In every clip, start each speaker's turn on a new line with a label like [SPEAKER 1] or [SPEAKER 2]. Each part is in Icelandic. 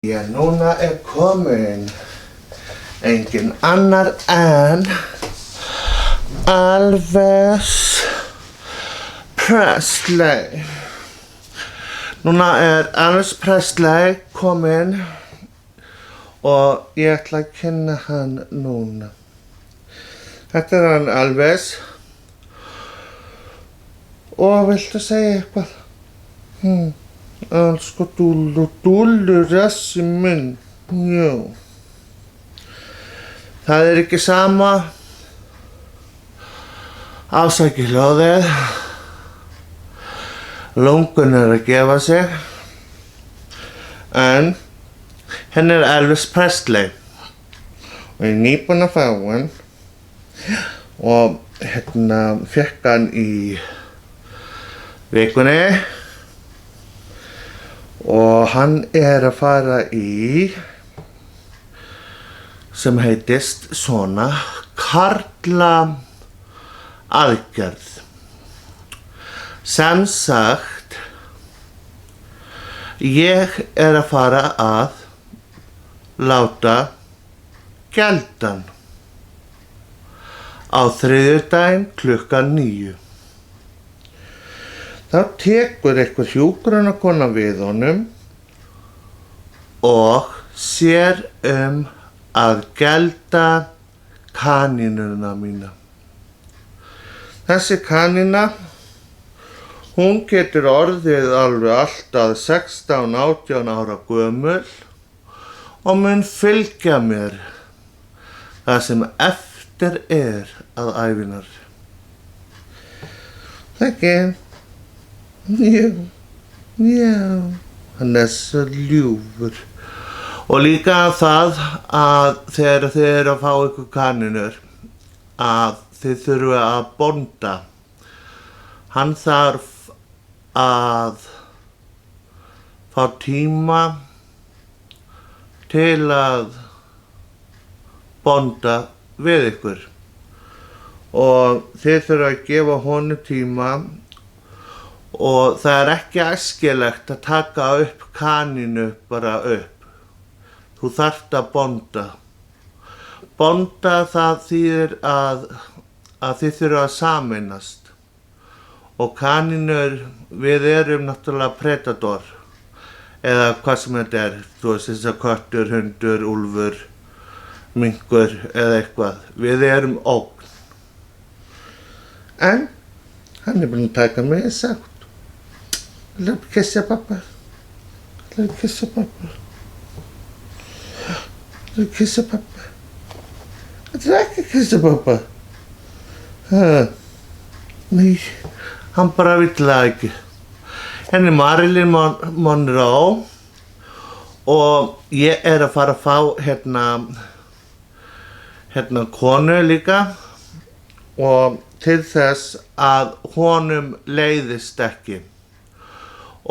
[SPEAKER 1] Núna komin engin annar en Elvis Presley. Núna Elvis Presley kominn og ég ætla að kynna hann núna. Þetta hann Elvis. Og viltu segja eitthvað? Elsku dúllu rassi minn. Já. Það ekki sama. Afsakið hljóðið. Lungun að gefa sig. En henni Elvis Presley. Og ég nýbúinn að fá hann. Og fékk hann í vikunni. Og hann að fara í sem heitist svona karla aðgerð. Sem sagt, ég að fara að láta geldan á þriðjudaginn klukkan 9. Þá tekur einhver hjúkrunarkona við honum og sér að gelda kanínuna mína. Þessi kanína, hún getur orðið alveg alltaf 16-18 ára gömul og mun fylgja mér það sem eftir að ævinar. Þekki. Já, hann svo ljúfur. Og líka það að þegar þið að fá ykkur kanínur, að þið þurfa að bonda. Hann þarf að fá tíma til að bonda við ykkur. Og þið þurfa að gefa honum tíma. Og það ekki æskilegt að taka upp kanínu bara upp. Þú þarft að bonda. Bonda það þýðir að þið þurfa að sameinast. Og kanínur, við náttúrulega predator. Eða hvað sem þetta þú veist þess að köttur, hundur, úlfur, minkur eða eitthvað. Við ógn. En hann búinn að taka mig sagt. Ætlarðu að kissa pappa? Ætlarðu að kissa pappa? Ætlarðu að kissa pappa? Ætlarðu ekki að kissa pappa? Nei, hann bara vill það ekki. Henni Marilyn Monroe og ég að fara að fá konu líka og til þess að honum leiðist ekki.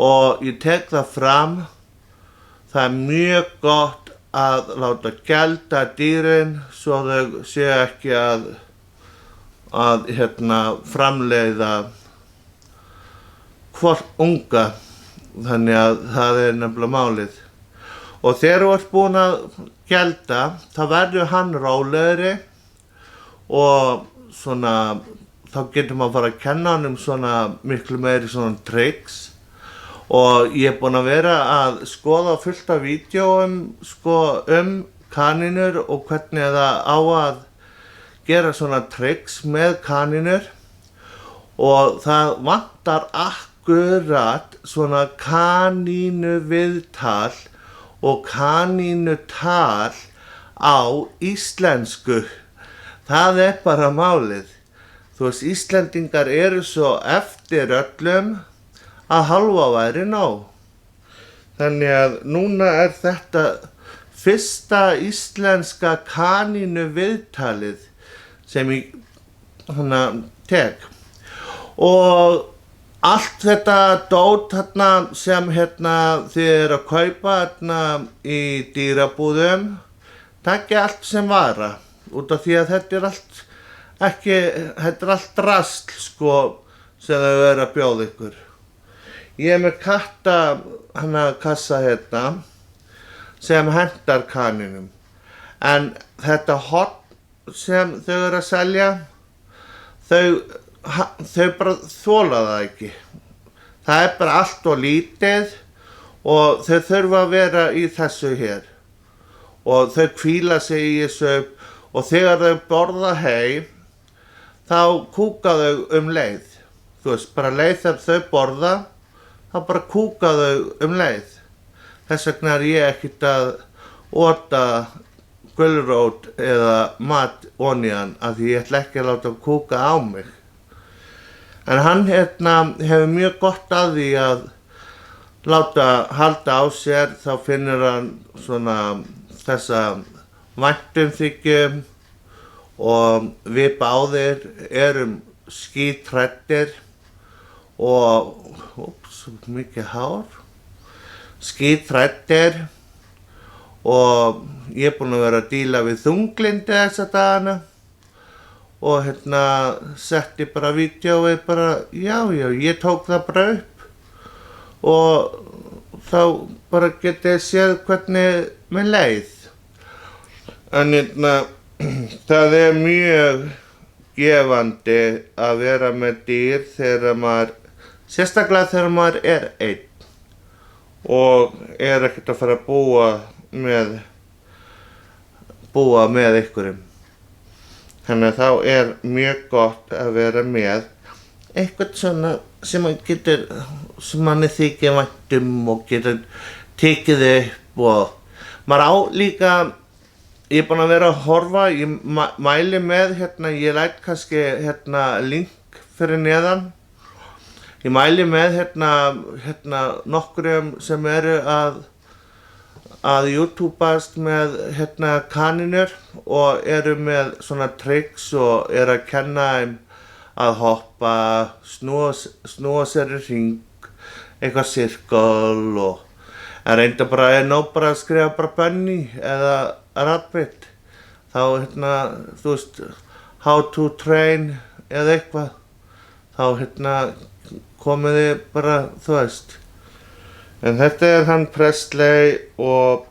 [SPEAKER 1] Og ég tek það fram, það mjög gott að láta gelda dýrin svo þau séu ekki að framleiða hvort unga, þannig að það nefnilega málið. Og þegar þú ert búinn að gelda, þá verður hann rólegri og svona, þá getur maður fara að kenna hann svona miklu meiri svona tricks. Og ég búinn að vera að skoða fullt af vídeóum kanínur og hvernig það á að gera svona tricks með kanínur. Og það vantar akkurat svona kanínu viðtal og kanínutal á íslensku. Það bara málið. Þú veist, Íslendingar svo eftir öllum að halva væri nóg. Þannig að núna þetta fyrsta íslenska kanínu viðtalið sem ég tek. Og allt þetta dót sem þið að kaupa í dýrabúðum, takki allt sem vara. Út af því að þetta allt drasl sem þau að bjóða ykkur. Ég með kassa hérna sem hentar kaninum. En þetta horn sem þau eru að selja, þau bara þola það ekki. Það er bara allt of lítið og þau þurfa að vera í þessu hér. Og þau hvíla sig í þessu og þegar þau borða hey, þá kúka þau leið. Þú veist, bara leið þegar þau borða, þá bara kúka þau leið. Þess vegna er ég ekkert að ota gulrót eða mat ofan í hann af því ég ætla ekki að láta kúka á mig. En hann hefur mjög gott að því að láta halda á sér, þá finnur hann svona þessa væntumþykju og við báðir erum skíthræddir og mikið hár, skíthræddir og ég er búinn að vera að díla við þunglyndi þessa dagana og setti bara vídeóið bara, já, ég tók það bara upp og þá bara geti ég séð hvernig mér leið. En það er mjög gefandi að vera með dýr þegar maður, sérstaklega þegar maður er einn og er ekkert að fara að búa með einhverjum. Þannig að þá er mjög gott að vera með eitthvað svona sem manni þykir vænt og getur tekið upp og maður á líka. Ég er búinn að vera að horfa, ég mæli með ég læt kannski link fyrir neðan. Ég mæli með nokkrum sem eru að YouTubeast með kaninur og eru með svona tricks og eru að kenna þeim að hoppa, snúa sér í hring, eitthvað sirkul og reynda bara bara að skrifa bara bunny eða rabbit, þá þú veist, how to train eða eitthvað, þá komið þið bara, þú veist. En þetta er hann Presley og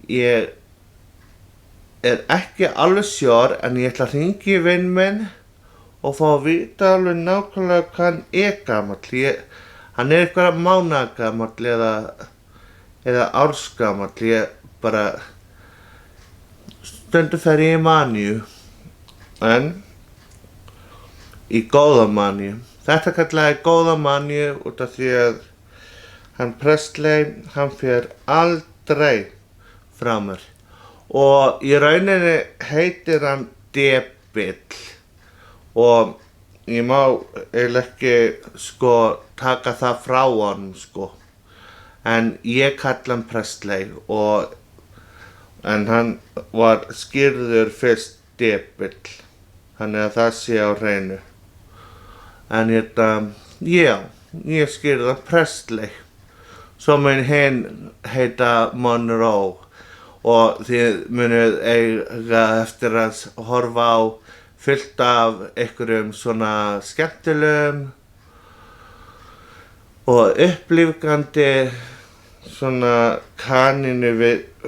[SPEAKER 1] ég er ekki alveg sjór en ég ætla að hringja í vinn minn og fá að vita alveg nákvæmlega hvað hann er gamall. Hann er eitthvað mánaðgamall eða ársgamall, ég bara stundum fer ég í maníu, en í góða maníu. Þetta kallaði góða maníu út af því að hann Presley, hann fer aldrei frá mér. Og í rauninni heitir hann Debill og ég má eiginlega ekki taka það frá honum En ég kalla hann Presley en hann var skírður fyrst Debill, þannig að það sé á hreinu. En já, ég skírði hann Presley. Svo mun hinn heita Monroe og þið munið eiga eftir að horfa á fullt af einhverjum svona skemmtilegum og upplífgandi svona kaninu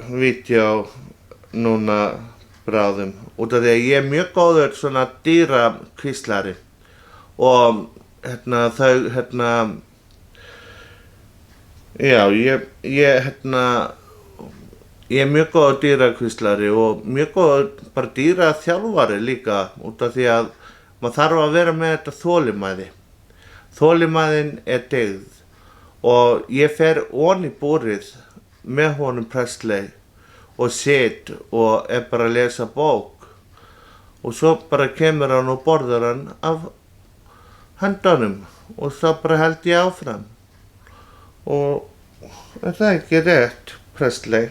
[SPEAKER 1] vídeó núna bráðum. Út af því að ég er mjög góður svona dýrakvíslari og þau já, ég er mjög góður dýrakvíslari og mjög góður bara dýraþjálfari líka út af því að maður þarf að vera með þetta þolinmæði. Þolinmæðin er dyggð og ég fer ofan í búrið með honum Presley og sit og er bara að lesa bók og svo bara kemur hann og borðar hann af höndunum og þá bara held ég áfram. Og er það ekki rétt, Presley?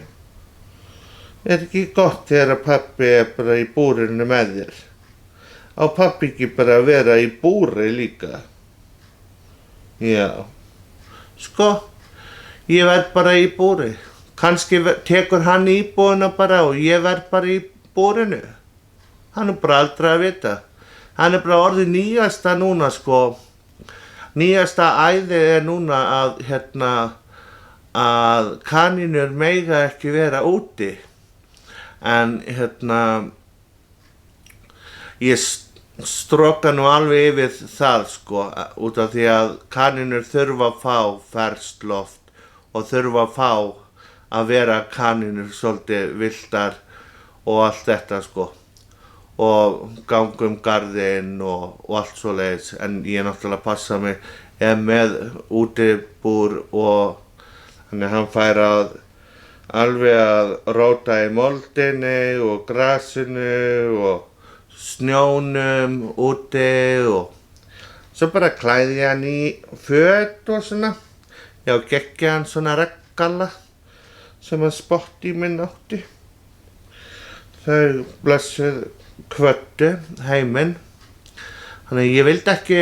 [SPEAKER 1] Er ekki gott þegar pabbi er bara í búrinu með þér? Á pabbi ekki bara að vera í búri líka? Já. Ég verð bara í búri. Kannski tekur hann íbúðina bara og ég verð bara í búrinu. Hann er bara aldrei að vita. Hann er bara orðið nýjasta núna Nýjasta æði er núna að kanínur mega ekki vera úti en ég stroka nú alveg yfir það sko út af því að kanínur þurfa að fá ferskt loft og þurfa að fá að vera kanínur svolítið villtar og allt þetta sko og ganga garðinn og allt svoleiðis en ég náttúrulega passa mig með útibúr og þannig hann fær alveg að róta í moldinni og grasinu og snjónum úti og svo bara klæði ég hann í föt og svona. Já, geggja hann svona reggalla sem hann Spotti minn átti. Þau blessuð kvöddu heiminn. Þannig ég vildi ekki,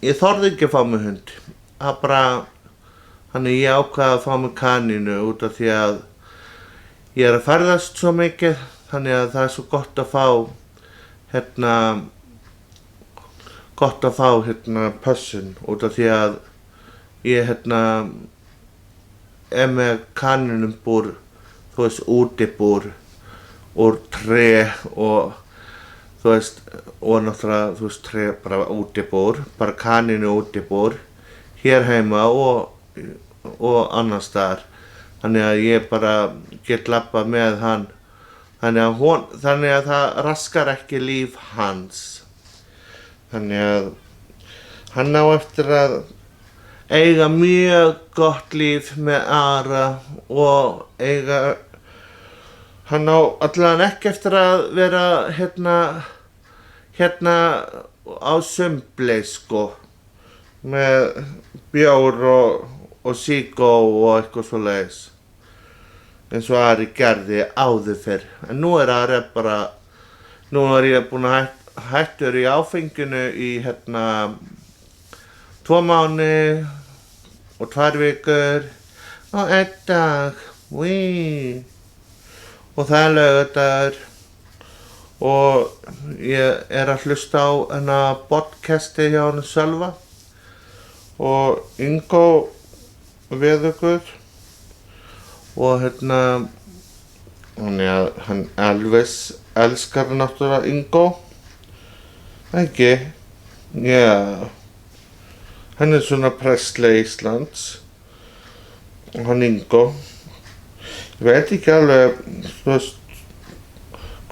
[SPEAKER 1] ég þorði ekki að fá mig hund. Það bara, þannig ég ákvað að fá mig kanínu út af því að ég að ferðast svo mikið. Þannig að það svo gott að fá pössun út af því að ég með kanínum búr, þú veist, útibúr úr tré og þú veist, og náttúrulega, þú veist, tré bara útibúr, bara kanínu útibúr hér heima og annars staðar. Þannig að ég bara get labbað með hann. Þannig að það raskar ekki líf hans. Þannig að hann á eftir að eiga mjög gott líf með Ara og hann á allavega ekki eftir að vera hérna á sumbli sko með bjór og sígó og eitthvað svoleiðis eins og Ari gerði áður fyrr. En nú Ari bara, nú ég búinn að hættur í áfenginu í 2 mánuði og 2 vikur og 1 dag, og það laugardagur og ég að hlusta á podcasti hjá hann Sölva og Ingo Veðurguð og þannig að hann Elvis elskar náttúrulega Ingo, ekki? Já, hann svona Presley Íslands og hann Ingo. Ég veit ekki alveg, þú veist,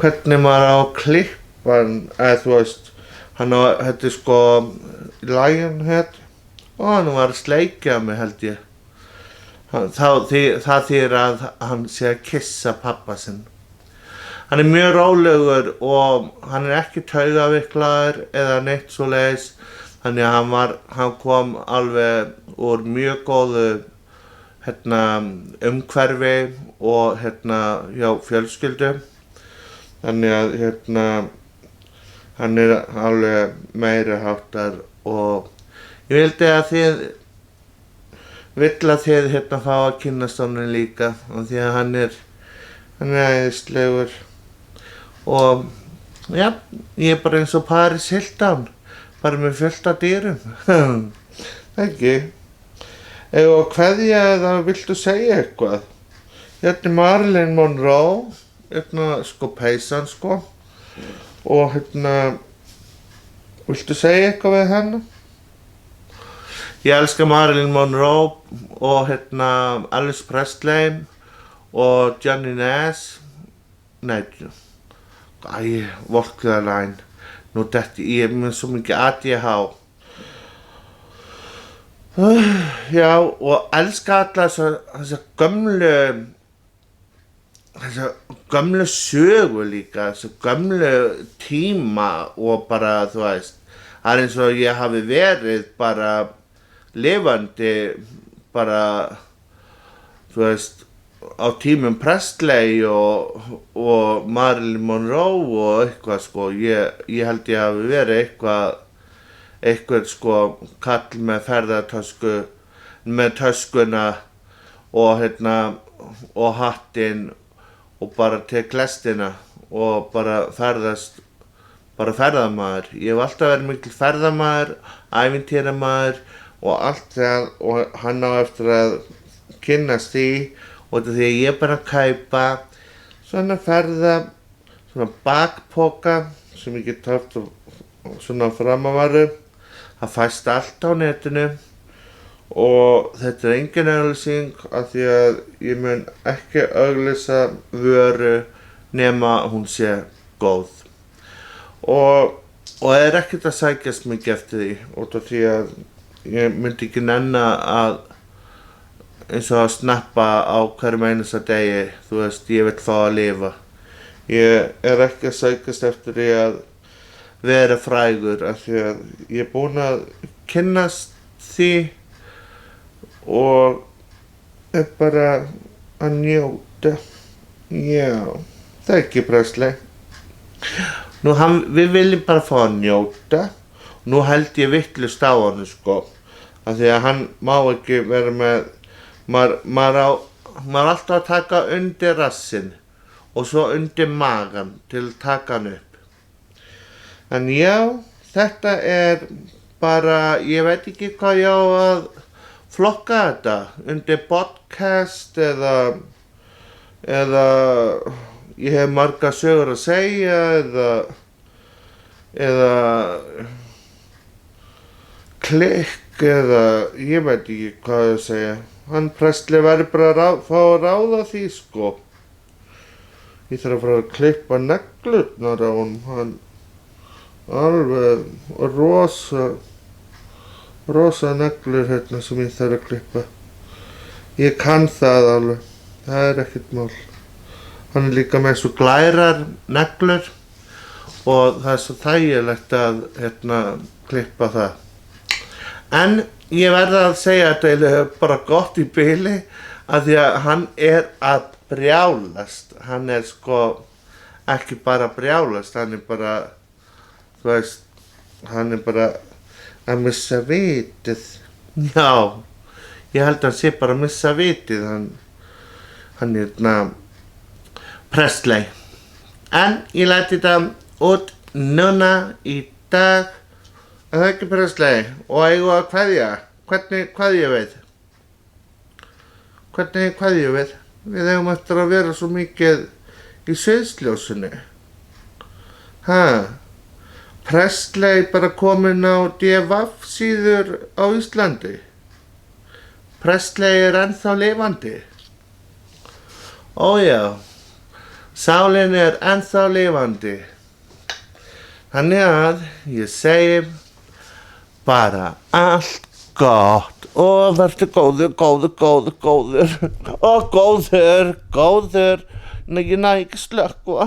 [SPEAKER 1] hvernig maður á að klippa hann, eða þú veist, hann þetta sko Lionhead og hann var að sleikja mig held ég. Það þýðir að hann sé að kissa pabba sinn. Hann mjög rólegur og hann ekki taugaveiklaður eða neitt svoleiðis. Þannig að hann kom alveg úr mjög góðu umhverfi og hjá fjölskyldu. Þannig að hann alveg meiri háttar og ég vildi að þið vill að þið fá að kynnast honum líka og því að hann æðislegur og já, ég bara eins og Paris Hilton, bara með fullt af dýrum. Ekki? Eða kveðja eða viltu segja eitthvað? Marilyn Monroe, sko peysan sko og viltu segja eitthvað við hennar? Ég elska Marilyn Monroe og Elvis Presley og Johnny Nash. Nei, walk the line. Nú ég með svo mikið ADH. Já, og elska alla þessa gömlu sögu líka, þessa gömlu tíma og bara, þú veist, það eins og ég hafi verið bara lifandi bara, þú veist, á tímum Presley og Marilyn Monroe og eitthvað sko, ég held ég hafi verið eitthvað sko kall með ferðartösku, með töskuna og og hattinn og bara tek lestina og bara ferðast, bara ferðamaður. Ég hef alltaf verið mikil ferðamaður, ævintýramaður og allt það og hann á eftir að kynnast því og því að ég bara kaupa svona svona bakpoka sem ég get haft svona framavaru. Það fæst allt á netinu og þetta engin auglýsing af því að ég mun ekki auglýsa vöru nema hún sé góð. Og ekkert að sækjast mikið eftir því út af því að ég myndi ekki nenna að eins og að snappa á hverjum einasta degi, þú veist, ég vil fá að lifa. Ég ekki að sækjast eftir því að vera frægur af því að ég búinn að kynnast því og bara að njóta. Já, það ekki Presley. Við viljum bara fá að njóta. Nú held ég vitlaust á honum sko. Af því að hann má ekki vera með, maður alltaf að taka undir rassinn og svo undir magan til að taka hann upp. En já, þetta bara, ég veit ekki hvað ég á að flokka þetta. Undir podcast eða ég hef margar sögur að segja eða klikk eða ég veit ekki hvað að segja. Hann Presley verður bara að fá að ráða því sko. Ég þarf að fara að klippa neglurnar á honum. Hann alveg rosa neglur hérna sem ég þarf að klippa. Ég kann það alveg. Það ekkert mál. Hann líka með svo glærar neglur og það svo þægilegt að klippa það. En ég verð að segja að þetta bara gott í bili af því að hann að brjálast. Hann sko ekki bara brjálast, hann bara, þú veist, hann bara að missa vitið. Já, ég held að hann sé bara að missa vitið, hann Presley. En ég læt þetta út núna í dag. Það ekki Presley. Og eigum að kveðja. Hvernig kveðjum við? Hvernig kveðjum við? Við eigum eftir að vera svo mikið í sviðsljósinu. Presley bara kominn á DFF síður á Íslandi. Presley ennþá lifandi. Ó já. Sálin ennþá lifandi. Þannig að ég segi bara allt gott og verður góður og góður. Nei, ég næ ekki slökkva.